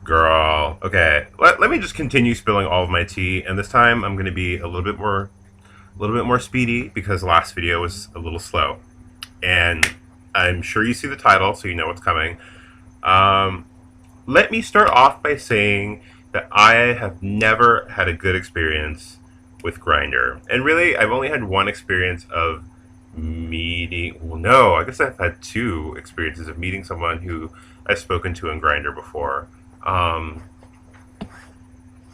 Girl. Okay. Let me just continue spilling all of my tea, and this time I'm going to be a little bit more speedy because the last video was a little slow. And I'm sure you see the title, so you know what's coming. Um, Let me start off by saying that I have never had a good experience with Grindr, and really, I've only had one experience of meeting. Well, no, I guess I've had two experiences of meeting someone who I've spoken to in Grindr before. Um,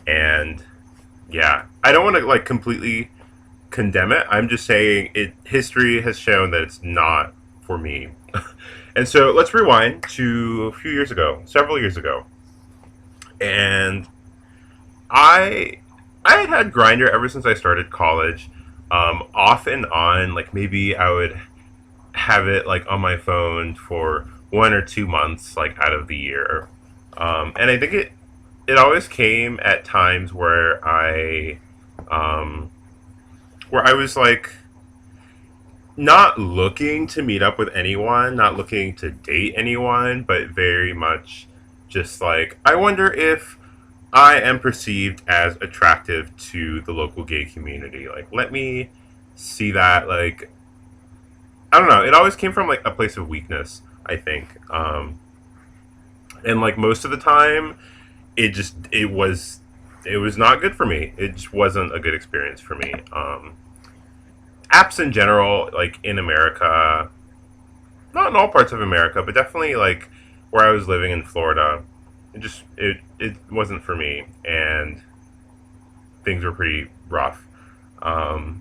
and yeah, I don't want to like completely condemn it. I'm just saying it. History has shown that it's not for me. And so let's rewind to a few years ago, several years ago, and I I had Grinder ever since I started college. Off and on, like maybe I would have it like on my phone for 1 or 2 months, like out of the year. And I think it always came at times um, where I was like not looking to meet up with anyone, not looking to date anyone, but very much just like I wonder if I am perceived as attractive to the local gay community. Like, let me see that. Like, I don't know. It always came from like a place of weakness, I think. And like most of the time, it was not good for me. It just wasn't a good experience for me. Apps in general, like in America, not in all parts of America, but definitely like where I was living in Florida, it wasn't for me, and things were pretty rough. Um,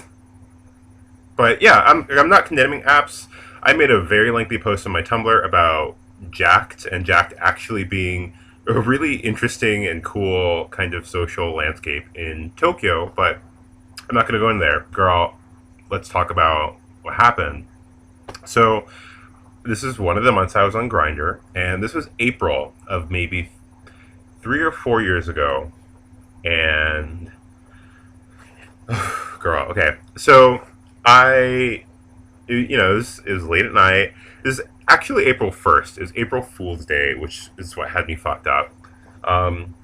but yeah, I'm not condemning apps. I made a very lengthy post on my Tumblr about Jacked, and Jacked actually being a really interesting and cool kind of social landscape in Tokyo. But I'm not going to go in there, girl. Let's talk about what happened. So this is one of the months I was on Grinder, and this was April of maybe 3 or 4 years ago. And girl, okay, so I, it was late at night. This is actually April 1st. It was April Fool's Day, which is what had me fucked up. And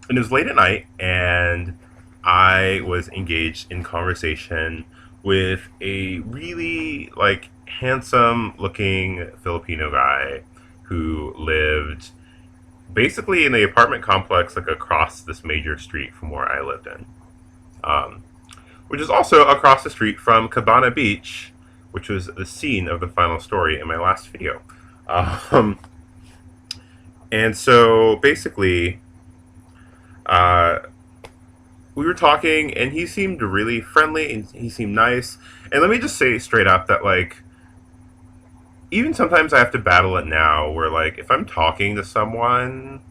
it was late at night, and I was engaged in conversation with a really like handsome looking Filipino guy who lived basically in the apartment complex like across this major street from where I lived in, um, which is also across the street from Cabana Beach, which was the scene of the final story in my last video. Um, and so basically, uh, we were talking, and he seemed really friendly, and he seemed nice. And let me just say straight up that like even sometimes I have to battle it now, where like if I'm talking to someone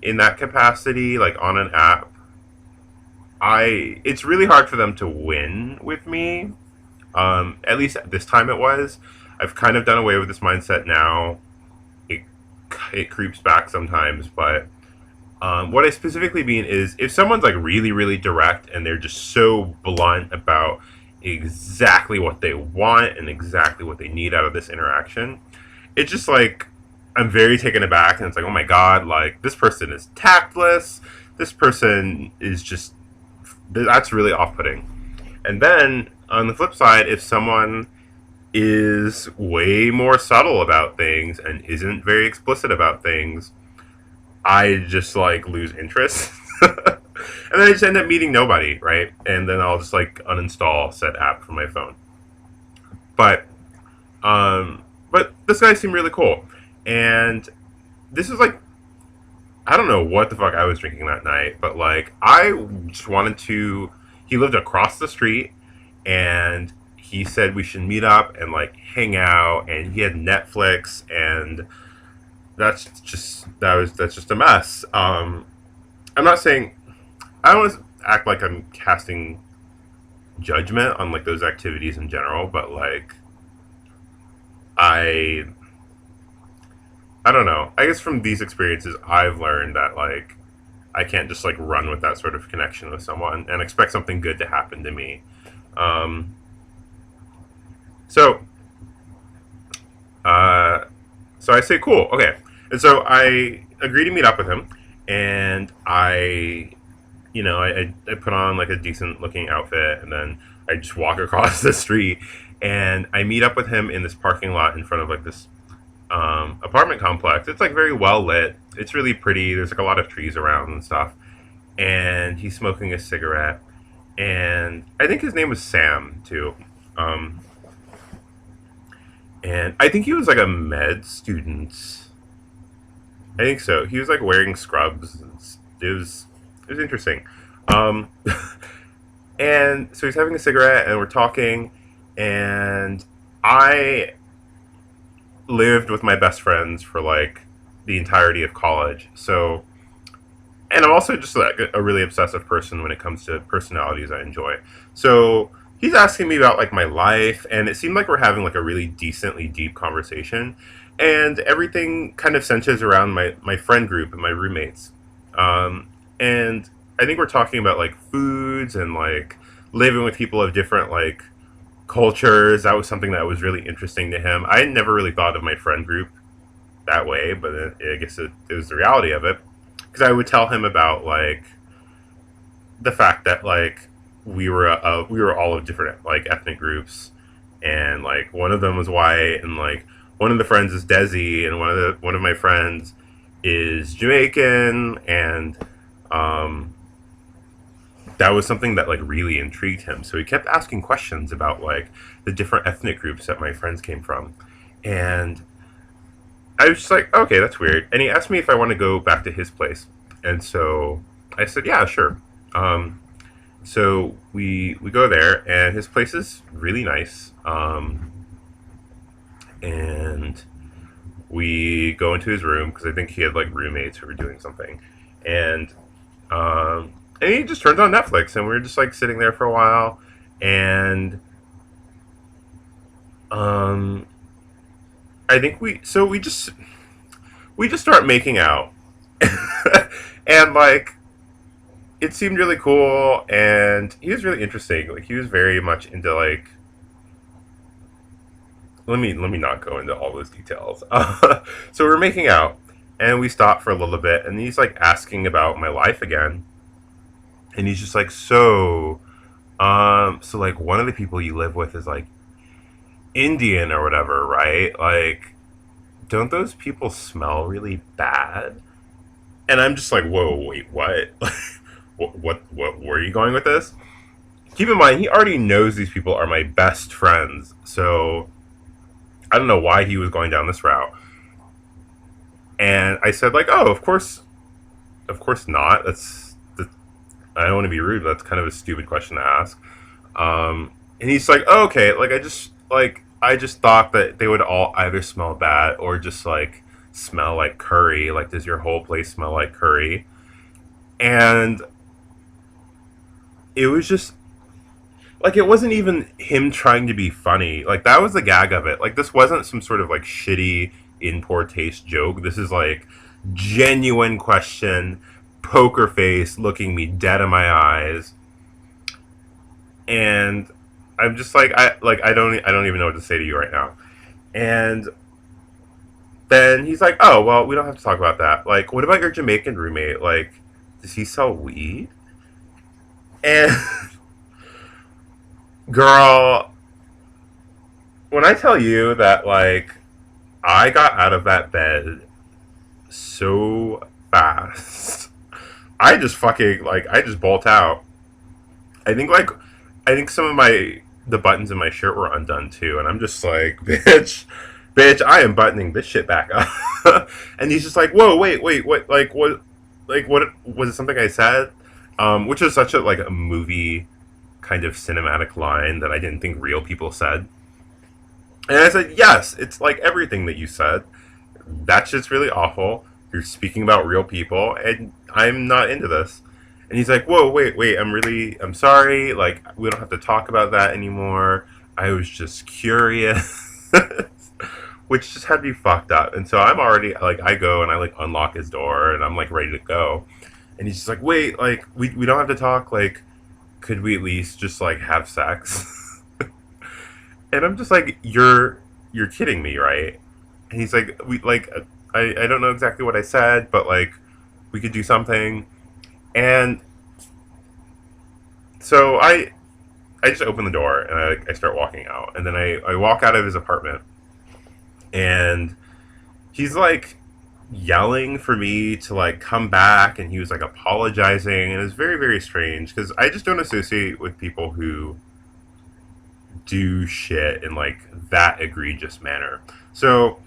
in that capacity, like on an app, I it's really hard for them to win with me. At least at this time it was. I've kind of done away with this mindset now. It it creeps back sometimes, but what I specifically mean is if someone's like really, really direct and they're just so blunt about exactly what they want and exactly what they need out of this interaction, it's just like I'm very taken aback, and it's like, oh my god, like this person is tactless. This person is just that's really off-putting. And then on the flip side, if someone is way more subtle about things and isn't very explicit about things, I just like lose interest. And then I just end up meeting nobody, right? And then I'll just like uninstall said app from my phone. But but this guy seemed really cool. And this is like I don't know what the fuck I was drinking that night, but like I just wanted to he lived across the street, and he said we should meet up and like hang out, and he had Netflix, and that's just a mess. I'm not saying I don't want to act like I'm casting judgment on like those activities in general, but like I I don't know. I guess from these experiences I've learned that like I can't just like run with that sort of connection with someone and expect something good to happen to me. Um, so uh, so I say cool, okay, and so I agree to meet up with him, and I put on like a decent looking outfit, and then I just walk across the street, and I meet up with him in this parking lot in front of like this apartment complex. It's like very well lit. It's really pretty. There's like a lot of trees around and stuff. And he's smoking a cigarette. And I think his name was Sam too. Um, and I think he was like a med student. I think so. He was like wearing scrubs. It was interesting. Um, and so he's having a cigarette, and we're talking, and I lived with my best friends for like the entirety of college. So, and I'm also just like a really obsessive person when it comes to personalities I enjoy. So he's asking me about like my life, and it seemed like we're having like a really decently deep conversation, and everything kind of centers around my friend group and my roommates. And I think we're talking about like foods and like living with people of different like cultures. That was something that was really interesting to him. I had never really thought of my friend group that way, but I guess it was the reality of it. Because I would tell him about like the fact that like we were all of different like ethnic groups, and like one of them was white, and like one of the friends is Desi, and one of my friends is Jamaican, and um, that was something that like really intrigued him. So he kept asking questions about like the different ethnic groups that my friends came from, and I was just like, okay, that's weird. And he asked me if I want to go back to his place, and so I said, yeah, sure. Um, so we go there, and his place is really nice. And we go into his room because I think he had like roommates who were doing something, and and he just turns on Netflix, and we were just like sitting there for a while, and um, I think we just start making out, and like it seemed really cool, and he was really interesting. Like he was very much into like let me not go into all those details. So we're making out, and we stop for a little bit, and he's like asking about my life again, and he's just like, so like one of the people you live with is like Indian or whatever, right? Like, don't those people smell really bad? And I'm just like, whoa, wait, what? Where are you going with this? Keep in mind, he already knows these people are my best friends, so I don't know why he was going down this route. And I said, like, oh, of course not. I don't want to be rude, but that's kind of a stupid question to ask. And he's like, oh, okay, I just thought that they would all either smell bad or just like smell like curry. Like, does your whole place smell like curry? And it was just like it wasn't even him trying to be funny. Like that was the gag of it. Like this wasn't some sort of like shitty in poor taste joke. This is like genuine question, poker face, looking me dead in my eyes, and I'm just like I don't even know what to say to you right now. And then he's like, oh well, we don't have to talk about that. Like, what about your Jamaican roommate? Like, does he sell weed? And girl, when I tell you that like I got out of that bed so fast, I just fucking like I just bolt out. I think like I think some of my the buttons in my shirt were undone too, and I'm just like, bitch, I am buttoning this shit back up. And he's just like, whoa, wait, what was it something I said? Which was such a like a movie kind of cinematic line that I didn't think real people said. And I said, yes, it's like everything that you said. That shit's really awful. You're speaking about real people, and I'm not into this. And he's like, whoa, wait, I'm sorry. Like, we don't have to talk about that anymore. I was just curious. Which just had me fucked up. And so I'm already, like, I go and I, like, unlock his door, and I'm, like, ready to go. And he's just like, wait, like, we don't have to talk, like, could we at least just, like, have sex? And I'm just like, you're kidding me, right? And he's like, I don't know exactly what I said, but like we could do something. And so I just open the door and I start walking out. And then I walk out of his apartment and he's like yelling for me to like come back, and he was like apologizing, and it was very, very strange because I just don't associate with people who do shit in like that egregious manner. So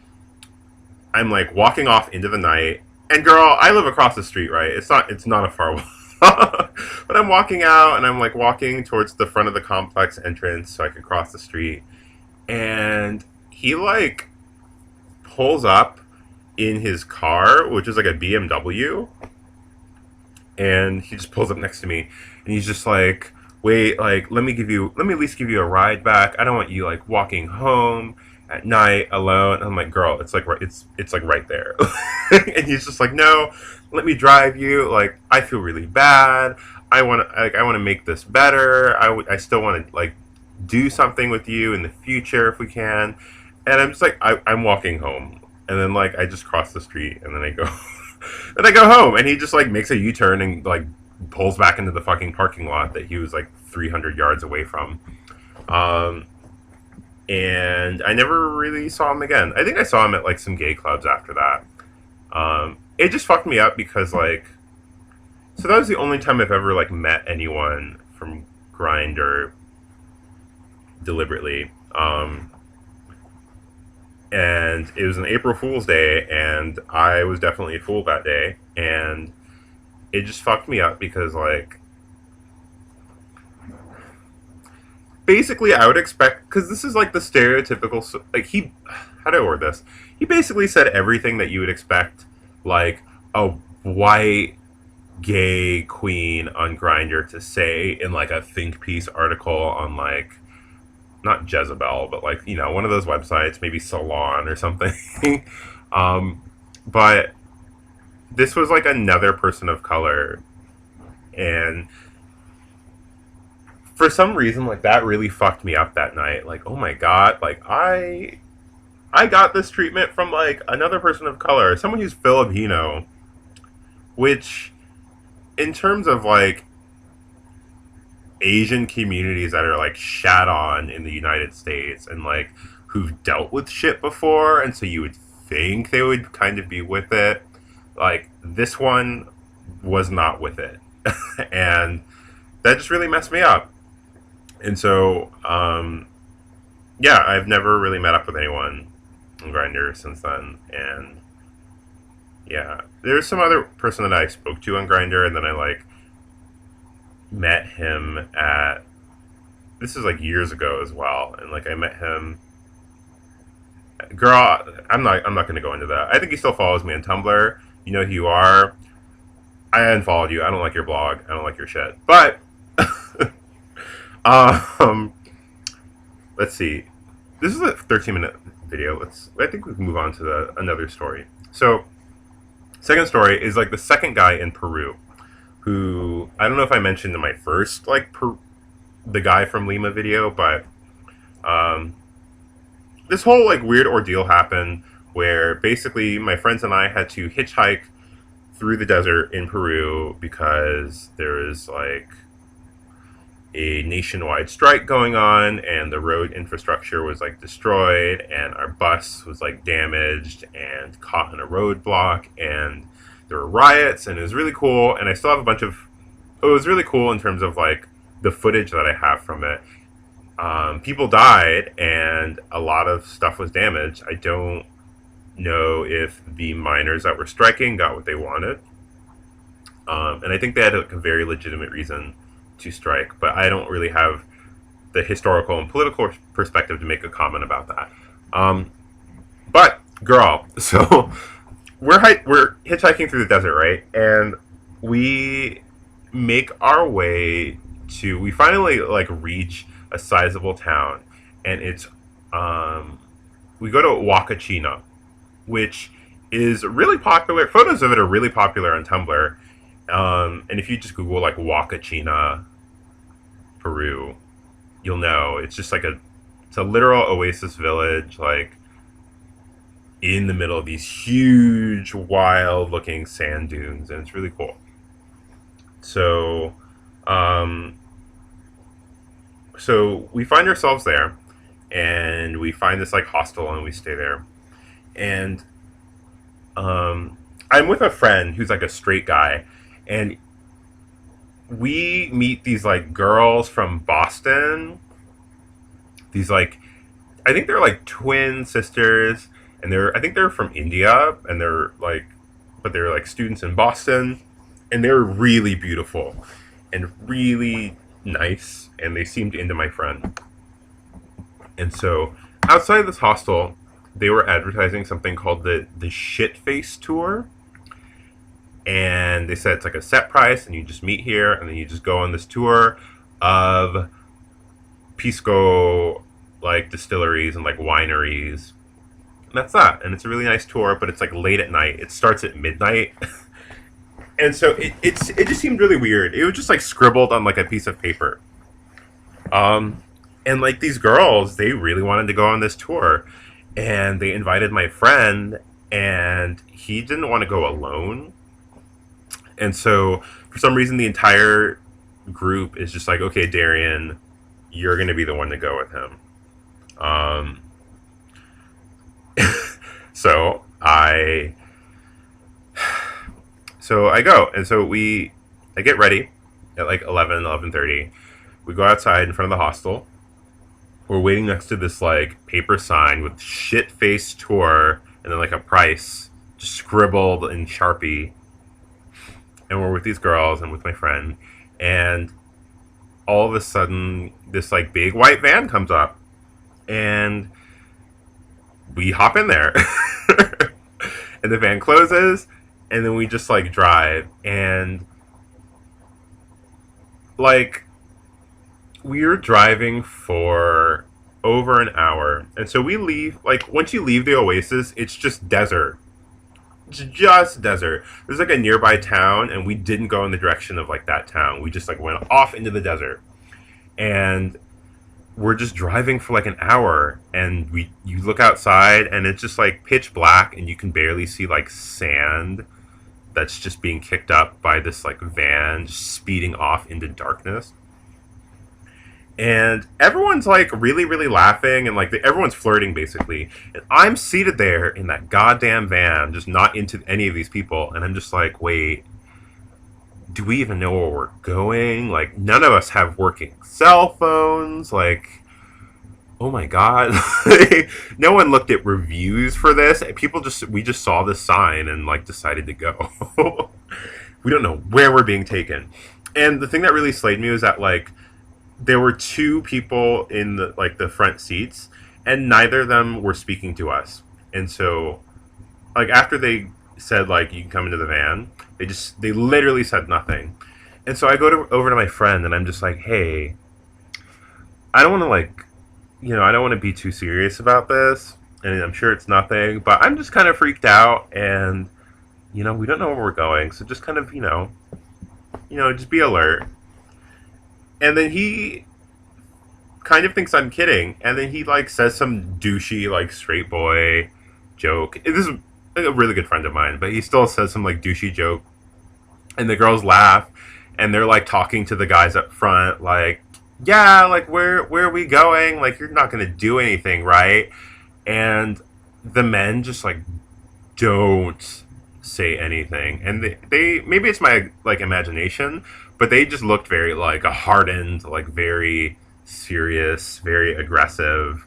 I'm like walking off into the night, and girl, I live across the street, right? It's not a far walk. But I'm walking out and I'm like walking towards the front of the complex entrance so I could cross the street, and he like pulls up in his car, which is like a BMW, and he just pulls up next to me, and he's just like, "Wait, like, let me at least give you a ride back. I don't want you like walking home at night alone." And I'm like, "Girl, it's like it's like right there," and he's just like, "No, let me drive you. Like, I feel really bad. I want to make this better. I still want to like do something with you in the future if we can." And I'm just like, I'm walking home, and then like I just cross the street, and then I go, and I go home, and he just like makes a U-turn and like pulls back into the fucking parking lot that he was like 300 yards away from. Um, and I never really saw him again. I think I saw him at like some gay clubs after that. It just fucked me up because like, so that was the only time I've ever like met anyone from Grindr deliberately. And it was an April Fool's Day, and I was definitely a fool that day, and it just fucked me up because like basically I would expect, because this is like the stereotypical, like he, how do I word this? He basically said everything that you would expect like a white gay queen on Grindr to say in like a think piece article on like not Jezebel, but like, you know, one of those websites, maybe Salon or something. But this was like another person of color, and for some reason, like that really fucked me up that night. Like, oh my god, like I got this treatment from like another person of color, someone who's Filipino, which in terms of like Asian communities that are like shat on in the United States and like who've dealt with shit before, and so you would think they would kind of be with it. Like this one was not with it, and that just really messed me up. And so, yeah, I've never really met up with anyone on Grindr since then, and yeah, there's some other person that I spoke to on Grindr, and then I like met him at, this is like years ago as well, and like I met him, girl, I'm not going to go into that. I think he still follows me on Tumblr. You know who you are. I unfollowed you. I don't like your blog. I don't like your shit. But um let's see, this is a 13-minute video. I think we can move on to another story. So second story is like the second guy in Peru, who I don't know if I mentioned in my first like the guy from Lima video, but this whole like weird ordeal happened where basically my friends and I had to hitchhike through the desert in Peru because there is like a nationwide strike going on, and the road infrastructure was like destroyed, and our bus was like damaged and caught in a roadblock, and there were riots, and it was really cool. And I still have a bunch of, it was really cool in terms of like the footage that I have from it. People died and a lot of stuff was damaged. I don't know if the miners that were striking got what they wanted, and I think they had like a very legitimate reason to strike, but I don't really have the historical and political perspective to make a comment about that. But girl, so we're hitchhiking through the desert, right? And we make our way to, we finally like reach a sizable town, and it's we go to Huacachina, which is really popular. Photos of it are really popular on Tumblr. And if you just Google like Huacachina, Peru, you'll know it's just like it's a literal oasis village. Like in the middle of these huge, wild looking sand dunes, and it's really cool. So, um, so we find ourselves there, and we find this like hostel, and we stay there. And I'm with a friend who's like a straight guy, and we meet these like girls from Boston. These like I think they're like twin sisters, and I think they're from India, and but they're like students in Boston, and they're really beautiful and really nice, and they seemed into my friend. And so outside of this hostel, they were advertising something called the shit face tour, and they said it's like a set price, and you just meet here, and then you just go on this tour of pisco like distilleries and like wineries. And that's that. And it's a really nice tour, but it's like late at night. It starts at midnight. And so it just seemed really weird. It was just like scribbled on like a piece of paper. Um and like these girls, they really wanted to go on this tour. And they invited my friend, and he didn't want to go alone. And so for some reason the entire group is just like, okay, Darian, you're gonna be the one to go with him. Um so I go, and I get ready at like 11:30. We go outside in front of the hostel. We're waiting next to this like paper sign with shit face tour, and then like a price just scribbled in Sharpie. And we're with these girls and with my friend, and all of a sudden this like big white van comes up, and we hop in there. And the van closes, and then we just like drive, and like we're driving for over an hour. And so we leave, like once you leave the Oasis, it's just desert. It's just desert. There's like a nearby town, and we didn't go in the direction of like that town. We just like went off into the desert. And we're just driving for like an hour, and we you look outside, and it's just like pitch black, and you can barely see like sand that's just being kicked up by this like van just speeding off into darkness. And everyone's like really really laughing, and like everyone's flirting basically, and I'm seated there in that goddamn van just not into any of these people, and I'm just like, wait, do we even know where we're going? Like none of us have working cell phones. Like, oh my god. No one looked at reviews for this. We just saw this sign and like decided to go. We don't know where we're being taken. And the thing that really slayed me was that like there were two people in the front seats, and neither of them were speaking to us. And so like after they said like you can come into the van, they literally said nothing. And so I over to my friend, and I'm just like, hey, I don't want to like, I don't want to be too serious about this, and I'm sure it's nothing, but I'm just kind of freaked out, and we don't know where we're going, so just kind of just be alert. And then he kind of thinks I'm kidding, and then he like says some douchey like straight boy joke. This is a really good friend of mine, but he still says some like douchey joke, and the girls laugh, and they're like talking to the guys up front, like, yeah, like where are we going? Like you're not gonna do anything, right? And the men just like don't say anything, and they maybe it's my like imagination, but they just looked very like a hardened, like very serious, very aggressive,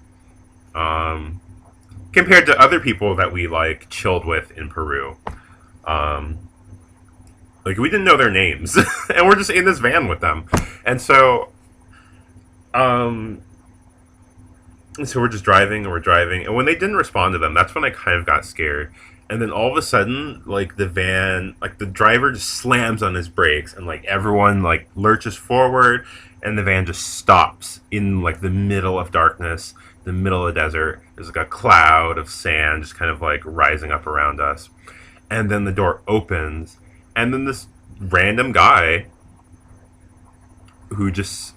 compared to other people that we like chilled with in Peru. Um, like we didn't know their names, and we're just in this van with them, and um, so we're just driving, and we're driving, and when they didn't respond to them, that's when I kind of got scared. And then all of a sudden, like the van, like the driver just slams on his brakes, and like everyone like lurches forward, and the van just stops in like the middle of darkness, the middle of the desert. There's like a cloud of sand just kind of like rising up around us. And then the door opens, and then this random guy who just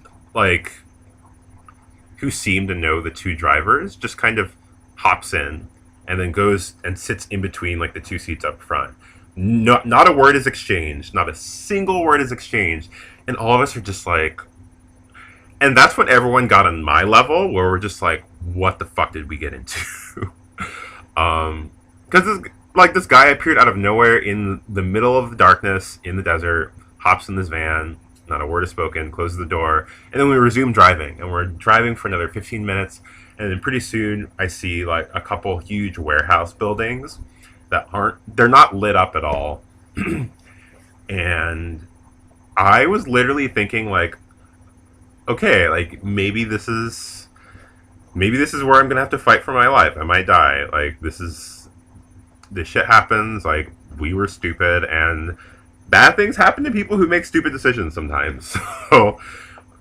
who seemed to know the two drivers just kind of hops in, and then goes and sits in between like the two seats up front. Not a word is exchanged, not a single word is exchanged, and all of us are just like, and that's when everyone got on my level, where we're just like, what the fuck did we get into? Because this guy appeared out of nowhere in the middle of the darkness in the desert, hops in this van, not a word is spoken, closes the door, and then we resume driving, and we're driving for another 15 minutes, and then pretty soon I see like a couple huge warehouse buildings that they're not lit up at all, and I was literally thinking like, okay, like maybe this is where I'm gonna have to fight for my life. I might die. Like this shit happens. Like we were stupid, and bad things happen to people who make stupid decisions sometimes. So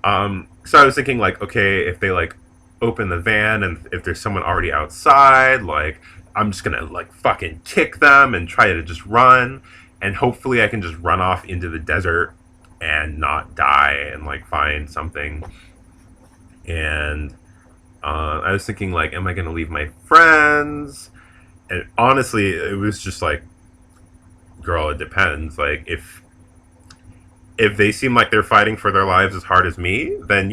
I was thinking like, okay, if they like open the van and if there's someone already outside, like I'm just gonna like fucking kick them and try to just run, and hopefully I can just run off into the desert and not die and like find something. And I was thinking like, am I gonna leave my friends? And honestly, it was just like, girl, it depends. Like if they seem like they're fighting for their lives as hard as me, then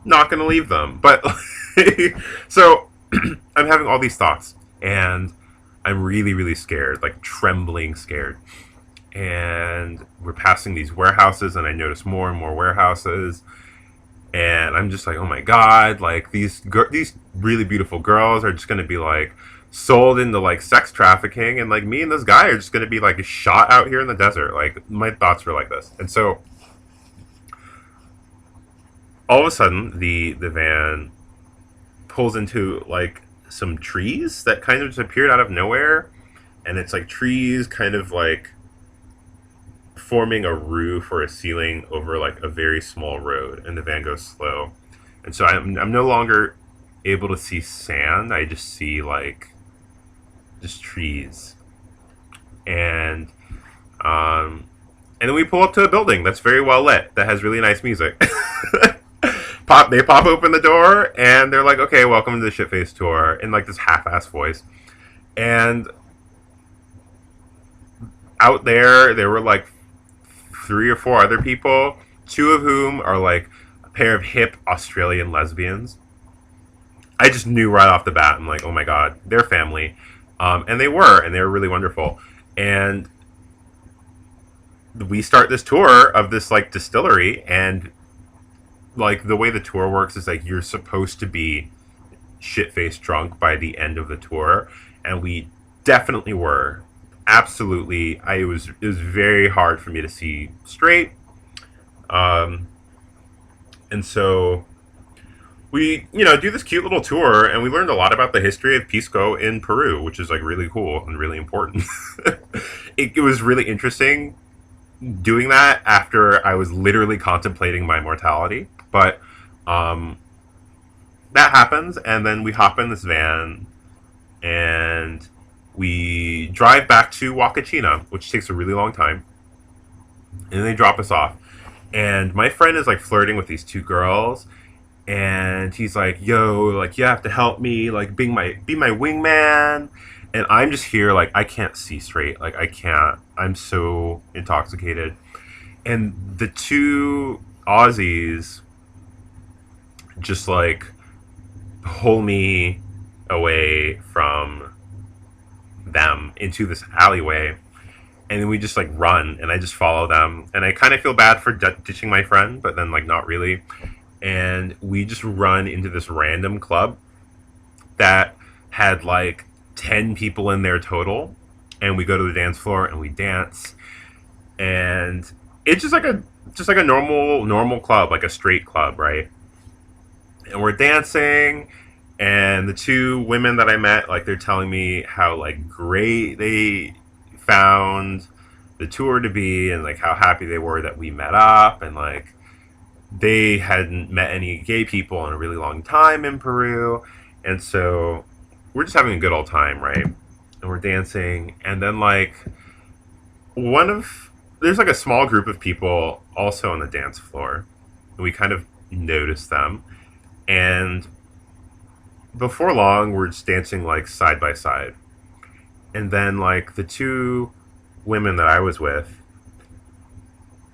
not gonna leave them. But so I'm having all these thoughts, and I'm really, really scared, like trembling scared. And we're passing these warehouses, and I notice more and more warehouses, and I'm just like, oh my god, like these really beautiful girls are just gonna be like sold into like sex trafficking, and like me and this guy are just gonna be like shot out here in the desert. Like my thoughts were like this, and so all of a sudden the van pulls into like some trees that kind of just appeared out of nowhere, and it's like trees kind of like forming a roof or a ceiling over like a very small road, and the van goes slow, and so I'm no longer able to see sand. I just see like just trees, and and then we pull up to a building that's very well lit that has really nice music. They pop open the door, and they're like, okay, welcome to the shitface tour, in like this half-ass voice. And out there were like 3 or 4 other people, 2 of whom are like a pair of hip Australian lesbians. I just knew right off the bat, I'm like, oh my god, they're family. And they were really wonderful. And we start this tour of this like distillery, and like the way the tour works is like you're supposed to be shit-faced drunk by the end of the tour, and we definitely were. Absolutely, it was very hard for me to see straight, and so we do this cute little tour, and we learned a lot about the history of pisco in Peru, which is like really cool and really important. It was really interesting doing that after I was literally contemplating my mortality, but that happens, and then we hop in this van and we drive back to Wakachina, which takes a really long time, and then they drop us off, and my friend is like flirting with these 2 girls, and he's like, yo, like you have to help me, like be my wingman. And I'm just here like I can't see straight, like I can't, I'm so intoxicated. And the 2 Aussies just like pull me away from them into this alleyway, and then we just like run, and I just follow them, and I kind of feel bad for ditching my friend, but then like not really. And we just run into this random club that had like 10 people in there total, and we go to the dance floor and we dance, and it's just like a normal club, like a straight club, right? And we're dancing, and the 2 women that I met, like they're telling me how like great they found the tour to be, and like how happy they were that we met up, and like they hadn't met any gay people in a really long time in Peru, and so we're just having a good old time, right? And we're dancing, and then like there's like a small group of people also on the dance floor, and we kind of notice them, and before long, we're just dancing like side by side, and then like the two women that I was with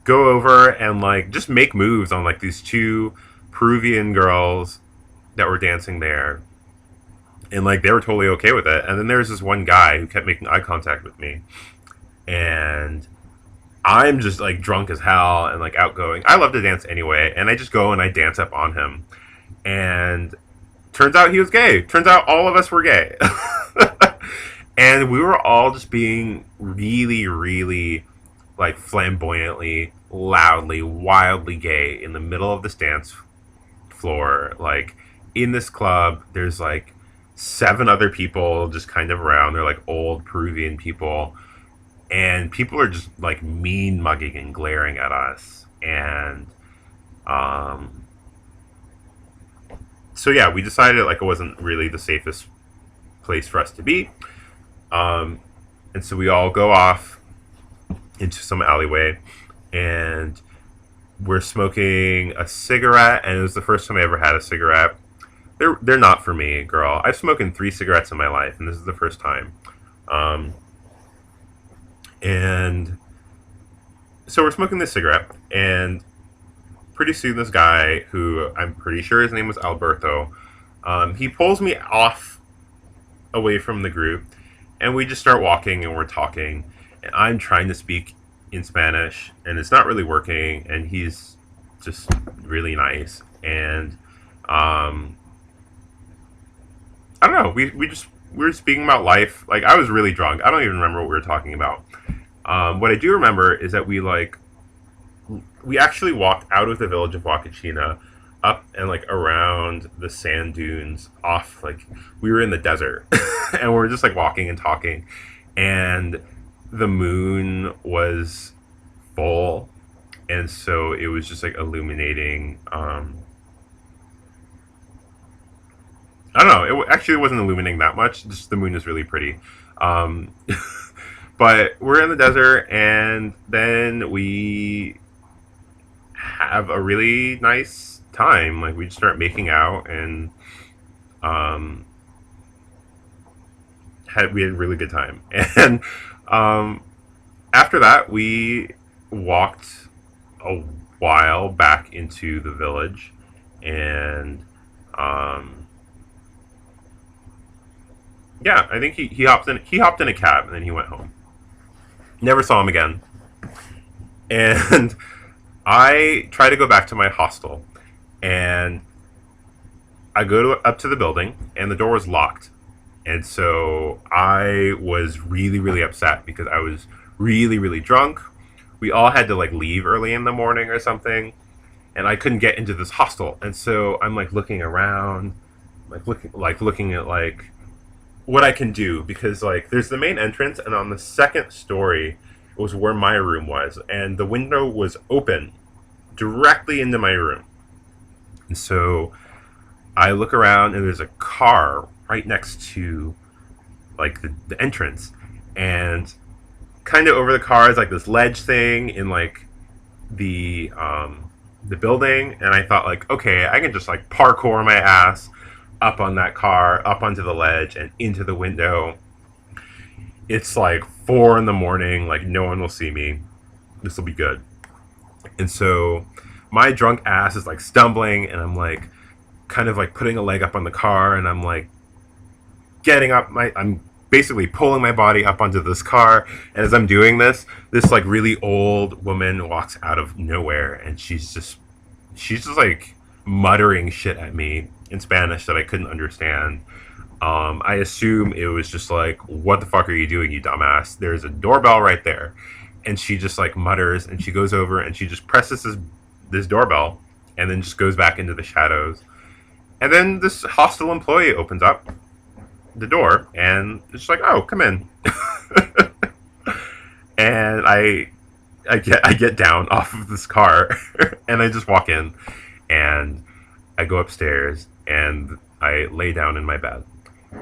go over and like just make moves on like these two Peruvian girls that were dancing there, and like they were totally okay with it. And then there's this one guy who kept making eye contact with me, and I'm just like drunk as hell and like outgoing. I love to dance anyway, and I just go and I dance up on him. And turns out he was gay. Turns out all of us were gay. And we were all just being really, really like flamboyantly, loudly, wildly gay in the middle of this dance floor. Like in this club, there's like seven other people just kind of around. They're like old Peruvian people, and people are just like mean mugging and glaring at us. And um, so yeah, we decided like it wasn't really the safest place for us to be. Um, and so we all go off into some alleyway, and we're smoking a cigarette. And it was the first time I ever had a cigarette. They're not for me, girl. I've smoked 3 cigarettes in my life, and this is the first time. Um, and so we're smoking this cigarette, and pretty soon this guy, who I'm pretty sure his name was Alberto, he pulls me off away from the group, and we just start walking and we're talking, and I'm trying to speak in Spanish, and it's not really working, and he's just really nice. And um, I don't know, we were speaking about life. Like I was really drunk. I don't even remember what we were talking about. What I do remember is that we actually walked out of the village of Wakachina up and like around the sand dunes off, like we were in the desert. And we are just like walking and talking, and the moon was full, and so it was just like illuminating. I don't know, actually it wasn't illuminating that much, just the moon is really pretty. um, but we're in the desert, and then we have a really nice time. Like we just start making out, and um, we had a really good time. And um, after that, we walked a while back into the village, and um, yeah, I think he hopped in a cab, and then he went home. Never saw him again. And I try to go back to my hostel, and I go up to the building, and the door was locked. And so I was really, really upset because I was really, really drunk. We all had to like leave early in the morning or something, and I couldn't get into this hostel. And so I'm like looking around, looking at like what I can do, because like there's the main entrance, and on the second story was where my room was, and the window was open directly into my room. And so I look around, and there's a car right next to like the entrance, and kind of over the car is like this ledge thing in like the building. And I thought like, okay, I can just like parkour my ass up on that car, up onto the ledge and into the window. It's like 4 in the morning, like no one will see me. This will be good. And so my drunk ass is like stumbling, and I'm like kind of like putting a leg up on the car, and I'm like I'm basically pulling my body up onto this car. And as I'm doing this like really old woman walks out of nowhere, and she's just like muttering shit at me in Spanish that I couldn't understand. I assume it was just like, what the fuck are you doing, you dumbass? There's a doorbell right there. And she just like mutters, and she goes over and she just presses this doorbell, and then just goes back into the shadows. And then this hostile employee opens up the door, and it's like, oh, come in. And I get down off of this car, and I just walk in, and I go upstairs, and I lay down in my bed,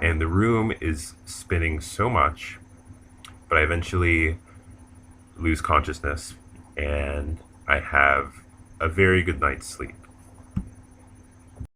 and the room is spinning so much, but I eventually lose consciousness, and I have a very good night's sleep.